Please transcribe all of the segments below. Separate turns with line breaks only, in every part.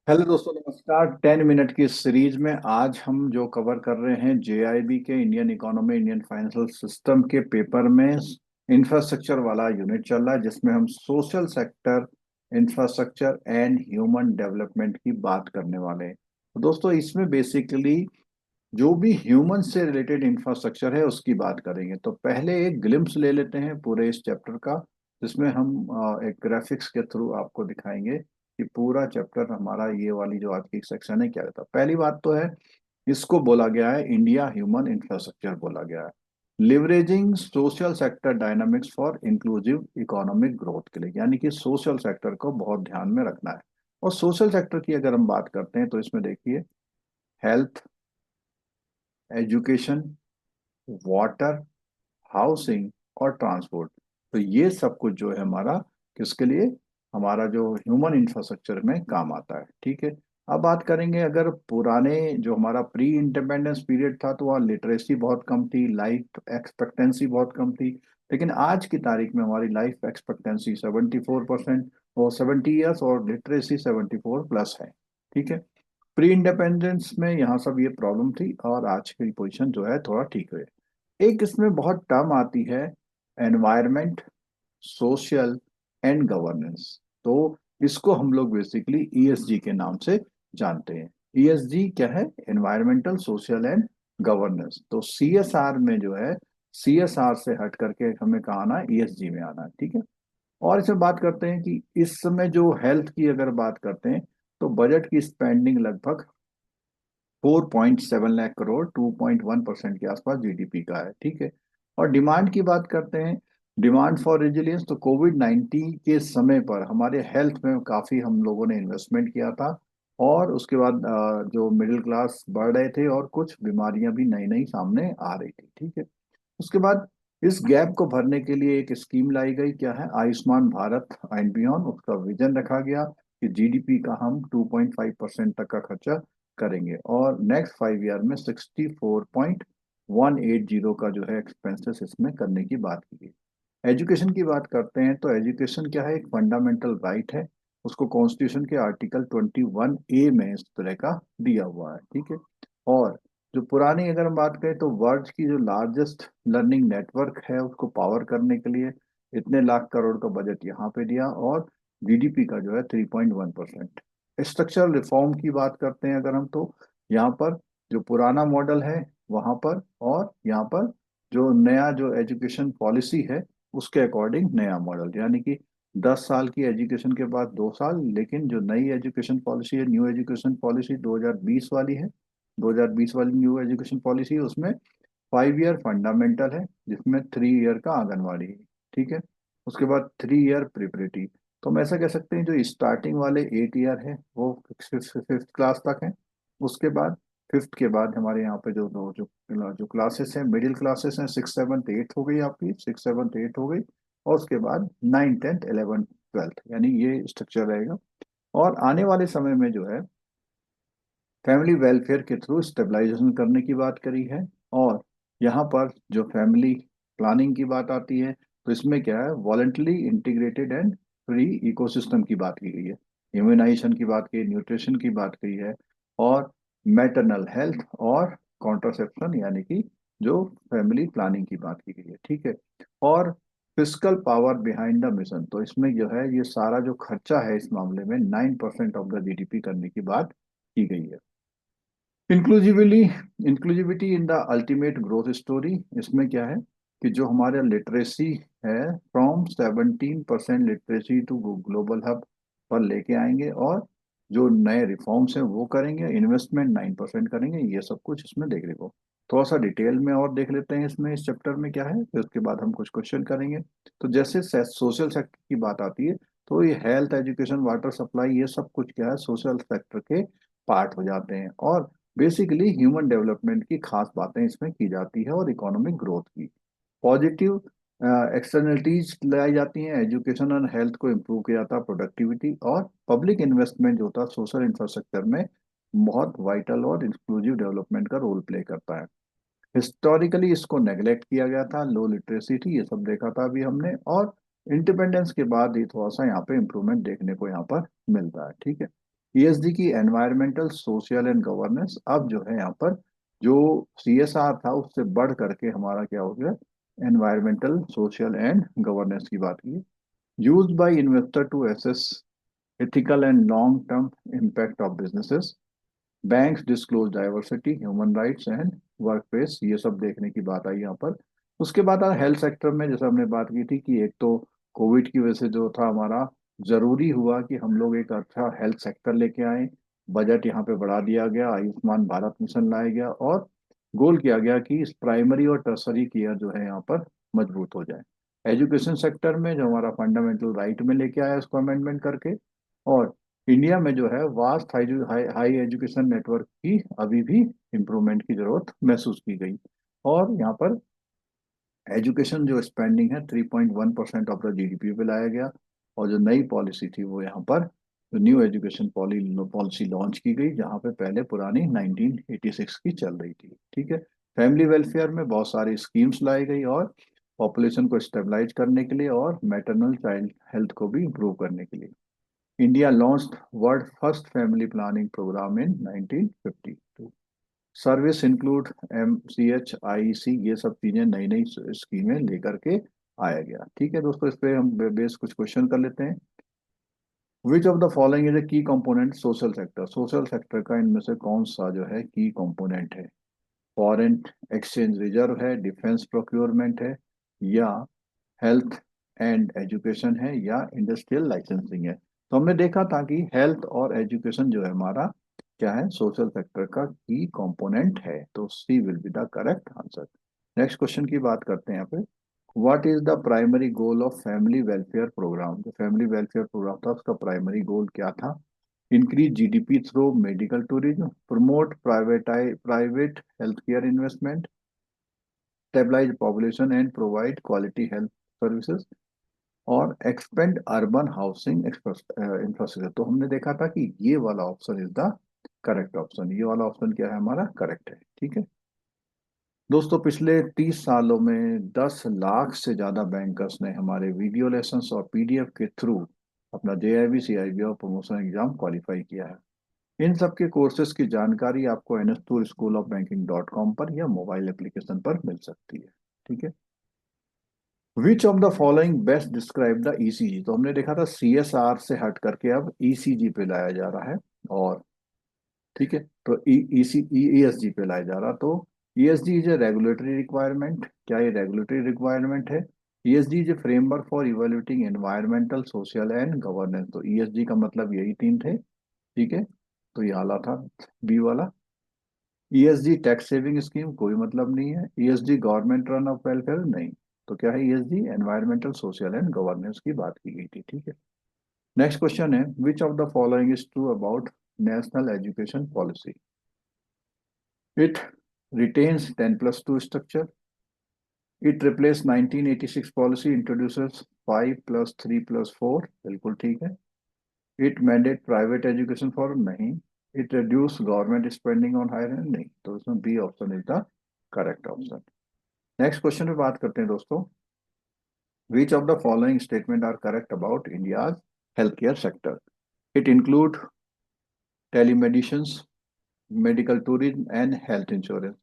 Hello दोस्तों, नमस्कार। 10 minute की इस सीरीज में आज हम जो कवर कर रहे हैं जेआईबी के Indian economy Indian financial system के पेपर में इंफ्रास्ट्रक्चर वाला यूनिट चल रहा है, जिसमें हम social sector infrastructure and human development की बात करने वाले हैं। तो दोस्तों, इसमें बेसिकली जो भी ह्यूमन से रिलेटेड इंफ्रास्ट्रक्चर है उसकी बात करेंगे। तो पहले एक ग्लिम्स ले लेते हैं पूरे इस चैप्टर का, जिसमें हम एक ग्राफिक्स के थ्रू आपको दिखाएंगे कि पूरा चैप्टर हमारा ये वाली जो आज की सेक्शन है क्या रहता है। पहली बात तो है, इसको बोला गया है इंडिया ह्यूमन इंफ्रास्ट्रक्चर बोला गया है, leveraging social sector dynamics for inclusive economic growth के लिए, यानी कि सोशल सेक्टर को बहुत ध्यान में रखना है। और सोशल सेक्टर की अगर हम बात करते हैं तो इसमें देखिए, हेल्थ, एजुकेशन, वाटर, हाउसिंग और ट्रांसपोर्ट। तो ये सब कुछ जो है हमारा किसके लिए, हमारा जो ह्यूमन इंफ्रास्ट्रक्चर में काम आता है। ठीक है। अब बात करेंगे, अगर पुराने जो हमारा प्री इंडिपेंडेंस पीरियड था तो वहाँ लिटरेसी बहुत कम थी, लाइफ एक्सपेक्टेंसी बहुत कम थी। लेकिन आज की तारीख में हमारी लाइफ एक्सपेक्टेंसी 74% और 70 ईयर्स, और लिटरेसी 74+ है। ठीक है। प्री इंडिपेंडेंस में यहाँ सब ये प्रॉब्लम थी, और आज की पोजीशन जो है थोड़ा ठीक है। एक इसमें बहुत टर्म आती है, एनवायरनमेंट, सोशल एंड गवर्नेंस। तो इसको हम लोग बेसिकली ईएसजी के नाम से जानते हैं। ईएसजी क्या है? Environmental, social and governance. तो सीएसआर में जो है, सीएसआर से हट करके हमें कहाँ आना है? ईएसजी में आना है। ठीक है। और इसमें बात करते हैं कि इस समय जो हेल्थ की अगर बात करते हैं तो बजट की स्पेंडिंग लगभग 4.7 लाख करोड़, 2.1% के आसपास जीडीपी का है। ठीक है। और डिमांड की बात करते हैं, डिमांड फॉर रेजिलियंस। तो कोविड 19 के समय पर हमारे हेल्थ में काफी हम लोगों ने इन्वेस्टमेंट किया था, और उसके बाद जो मिडिल क्लास बढ़ रहे थे और कुछ बीमारियां भी नई नई सामने आ रही थी। ठीक है। उसके बाद इस गैप को भरने के लिए एक स्कीम लाई गई, क्या है? Ayushman Bharat and beyond. उसका विजन रखा गया कि जीडीपी का हम 2.5% तक का खर्चा करेंगे, और नेक्स्ट 5 ईयर में 64.180 का जो है एक्सपेंसेस इसमें करने की बात की गई। एजुकेशन की बात करते हैं तो एजुकेशन क्या है? एक फंडामेंटल राइट है। उसको कॉन्स्टिट्यूशन के आर्टिकल 21A में इस तरह का दिया हुआ है। ठीक है। और जो पुरानी अगर हम बात करें तो वर्ल्ड की जो लार्जेस्ट लर्निंग नेटवर्क है उसको पावर करने के लिए इतने लाख करोड़ का बजट यहाँ पे दिया, और जीडीपी का जो है 3.1%। स्ट्रक्चरल रिफॉर्म की बात करते हैं अगर हम, तो यहाँ पर जो पुराना मॉडल है वहाँ पर, और यहाँ पर जो नया जो एजुकेशन पॉलिसी है उसके अकॉर्डिंग नया मॉडल, यानी कि 10 साल की एजुकेशन के बाद 2 साल। लेकिन जो नई एजुकेशन पॉलिसी है, न्यू एजुकेशन पॉलिसी 2020 वाली है, 2020 वाली न्यू एजुकेशन पॉलिसी है, उसमें 5 ईयर फंडामेंटल है, जिसमें 3 ईयर का आंगनवाड़ी है। ठीक है। उसके बाद 3 ईयर प्रिपरेटरी। तो हम ऐसा कह सकते हैं जो स्टार्टिंग वाले 8 ईयर है वो फिफ्थ क्लास तक है। उसके बाद फिफ्थ के बाद हमारे यहाँ पे जो जो जो क्लासेस हैं, मिडिल क्लासेस हैं, 6, 7, 8 हो गई आपकी, 6, 7, 8 हो गई। और उसके बाद 9, 10, 11, 12, यानी ये स्ट्रक्चर रहेगा। और आने वाले समय में जो है फैमिली वेलफेयर के थ्रू स्टेबलाइजेशन करने की बात करी है। और यहाँ पर जो फैमिली प्लानिंग की बात आती है तो इसमें क्या है? Voluntarily integrated and free ecosystem की बात की गई है, इम्यूनाइजेशन की बात की, न्यूट्रिशन की बात की है, और मैटरनल हेल्थ और कॉन्ट्रासेप्शन, यानी कि जो फैमिली प्लानिंग की बात की गई है। ठीक है। और physical power behind the mission. तो इसमें जो है ये सारा जो खर्चा है इस मामले में 9% ऑफ द जीडीपी करने की बात की गई है। Inclusively inclusivity in the ultimate growth story. इसमें क्या है कि जो हमारे लिटरेसी है, from 17% literacy to global hub पर लेके आएंगे, और जो नए रिफॉर्म्स हैं वो करेंगे, इन्वेस्टमेंट 9% करेंगे। ये सब कुछ इसमें देखने को थोड़ा सा डिटेल में और देख लेते हैं इसमें, इस चैप्टर में क्या है, फिर उसके बाद हम कुछ क्वेश्चन करेंगे। तो जैसे सोशल सेक्टर की बात आती है तो ये हेल्थ, एजुकेशन, वाटर सप्लाई, ये सब कुछ क्या है? सोशल सेक्टर के पार्ट हो जाते हैं। और बेसिकली ह्यूमन डेवलपमेंट की खास बातें इसमें की जाती है, और इकोनॉमिक ग्रोथ की पॉजिटिव एक्सटर्नलिटीज लाई जाती हैं। एजुकेशन और हेल्थ को इम्प्रूव किया जाता है, प्रोडक्टिविटी और पब्लिक इन्वेस्टमेंट जो होता है सोशल इंफ्रास्ट्रक्चर में बहुत वाइटल और इंक्लूसिव डेवलपमेंट का रोल प्ले करता है। हिस्टोरिकली इसको नेग्लेक्ट किया गया था, लो लिटरेसी थी, ये सब देखा था अभी हमने। और इंडिपेंडेंस के बाद ही थोड़ा सा यहाँ पे इम्प्रूवमेंट देखने को यहाँ पर मिलता है। ठीक है। ईएसडी की एनवायरमेंटल सोशल एंड गवर्नेंस, अब जो है यहाँ पर जो सीएसआर था उससे बढ़ करके हमारा क्या हो गया, एनवायरमेंटल सोशल एंड गवर्नेंस की बात की। Used by investor to assess ethical and long-term impact of businesses, banks disclose diversity, human rights and workplace, ये सब देखने की बात आई यहाँ पर। उसके बाद हेल्थ सेक्टर में जैसे हमने बात की थी कि एक तो कोविड की वजह से जो था हमारा, जरूरी हुआ कि हम लोग एक अच्छा हेल्थ सेक्टर लेके आए। बजट यहाँ पे बढ़ा दिया गया, आयुष्मान भारत मिशन लाया गया और गोल किया गया कि इस प्राइमरी और टर्सरी केयर जो है यहाँ पर मजबूत हो जाए। एजुकेशन सेक्टर में जो हमारा फंडामेंटल राइट में लेके आया उसको अमेंडमेंट करके, और इंडिया में जो है वास्ट हाई एजुकेशन नेटवर्क की अभी भी इम्प्रूवमेंट की जरूरत महसूस की गई। और यहाँ पर एजुकेशन जो स्पेंडिंग है 3.1% ऑफ द जीडीपी पे लाया गया। और जो नई पॉलिसी थी वो यहाँ पर जो न्यू एजुकेशन पॉलिसी लॉन्च की गई, जहाँ पे पहले पुरानी 1986 की चल रही थी। ठीक है। फैमिली वेलफेयर में बहुत सारी स्कीम्स लाई गई और पॉपुलेशन को स्टेबलाइज करने के लिए और मैटरनल चाइल्ड हेल्थ को भी इम्प्रूव करने के लिए India launched world first family planning programme in 1952। Service include MCH IEC, ये सब चीजें नई नई स्कीमें लेकर के आया गया। ठीक है दोस्तों, इस पे हम बेस कुछ क्वेश्चन कर लेते हैं। Which of the following is a key component social sector, social sector का इनमें से कौन सा जो है की कंपोनेंट है? फॉरेन एक्सचेंज रिजर्व है, डिफेंस प्रोक्योरमेंट है, या हेल्थ एंड एजुकेशन है, या इंडस्ट्रियल लाइसेंसिंग है? तो हमने देखा था कि हेल्थ और एजुकेशन जो है हमारा क्या है, सोशल सेक्टर का की कंपोनेंट है, तो C will be the correct answer. Next question की बात करते हैं यहाँ पे। What is the primary goal of family welfare programme? जो फैमिली वेलफेयर प्रोग्राम था उसका प्राइमरी गोल क्या था? Increase GDP through medical tourism, promote private health care investment, stabilize population and provide quality health services, और expand urban housing infrastructure. तो हमने देखा था कि ये वाला option is the correct option, ये वाला ऑप्शन क्या है हमारा, करेक्ट है। ठीक है दोस्तों, पिछले 30 सालों में 10 लाख से ज्यादा बैंकर्स ने हमारे वीडियो लेसन्स और पीडीएफ के थ्रू अपना JIB CIB और प्रमोशन एग्जाम क्वालिफाई किया है। इन सब के कोर्सेज की जानकारी आपको NSTool School of Banking.com पर या मोबाइल एप्लीकेशन पर मिल सकती है। ठीक है। विच of the following best describe the ECG? तो हमने देखा था CSR से हट करके अब ECG पे लाया जा रहा है। और ठीक है, तो ESG पे लाया जा रहा, तो ESG is a regulatory requirement. क्या ये रेगुलेटरी रिक्वायरमेंट है? ESG is a framework for evaluating environmental social and governance. तो ESG का मतलब यही तीन थे। ठीक है, तो ये आला था बी वाला। ESG टैक्स सेविंग स्कीम, कोई मतलब नहीं है। ESG government run of welfare, नहीं। तो क्या है, ESG environmental social and governance की बात की गई थी। ठीक है। नेक्स्ट क्वेश्चन है, विच of the following is true about national education policy? It retains 10+2 structure. It replaced 1986 policy, introduces 5+3+4, बिल्कुल ठीक है। It mandate private education for, नहीं। It reduce government spending on higher, नहीं। तो इसमें B option is the correct option. Next question पे बात करते हैं दोस्तों। Which of the following statement are correct about India's health care sector? It include telemedicine, medical tourism and health insurance.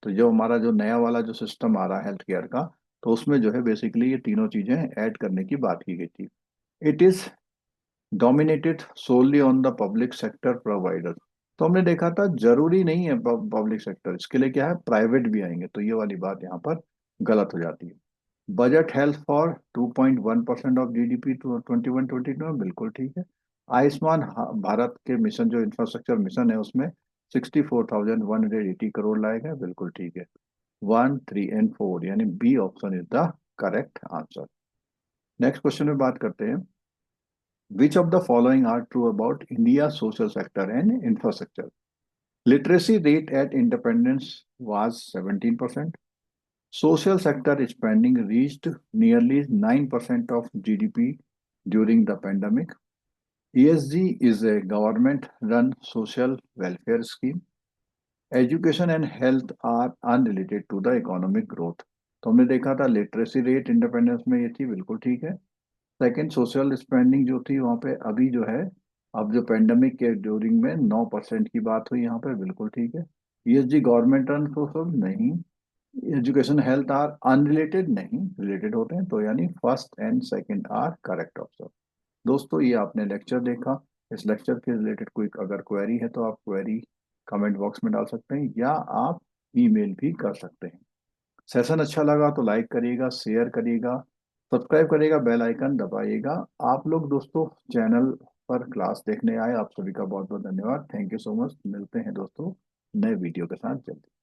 तो जो हमारा जो नया वाला जो सिस्टम आ रहा है हेल्थ केयर का, तो उसमें जो है बेसिकली ये तीनों चीजें ऐड करने की बात की गई थी। It is dominated solely on the public sector provider. तो हमने देखा था जरूरी नहीं है पब्लिक सेक्टर, इसके लिए क्या है, प्राइवेट भी आएंगे, तो ये वाली बात यहाँ पर गलत हो जाती है। Budget health for 2.1% of GDP 21-22 में, बिल्कुल ठीक है। आयुष्मान भारत के मिशन जो इंफ्रास्ट्रक्चर मिशन है उसमें 64,180 करोड़ लाए गए, बिल्कुल ठीक है। 1, 3 एंड 4 यानी B option is the correct answer. Next question में बात करते हैं। Which of the following are true about India social sector and infrastructure? Literacy rate at independence was 17%. Social sector spending reached nearly 9% of GDP during the pandemic. ESG is a government-run social welfare scheme. Education and health are unrelated to the economic growth. तो हमने देखा था literacy rate independence में ये थी, बिल्कुल ठीक है। सेकंड, सोशल स्पेंडिंग जो थी वहाँ पे अभी जो है अब जो पेंडेमिक के ड्यूरिंग में 9% की बात हुई यहाँ पे, बिल्कुल ठीक है। ईएसजी गवर्नमेंट रन सोशल नहीं, एजुकेशन हेल्थ आर अनरिलेटेड नहीं, रिलेटेड होते हैं, तो यानी first and second are correct option. दोस्तों ये आपने लेक्चर देखा। इस लेक्चर के रिलेटेड कोई अगर क्वेरी है तो आप क्वेरी कमेंट बॉक्स में डाल सकते हैं, या आप ईमेल भी कर सकते हैं। सेशन अच्छा लगा तो लाइक करिएगा, शेयर करिएगा, सब्सक्राइब करिएगा, बेल आइकन दबाइएगा। आप लोग दोस्तों चैनल पर क्लास देखने आए, आप सभी का बहुत बहुत धन्यवाद। Thank you so much. मिलते हैं दोस्तों नए वीडियो के साथ जल्दी।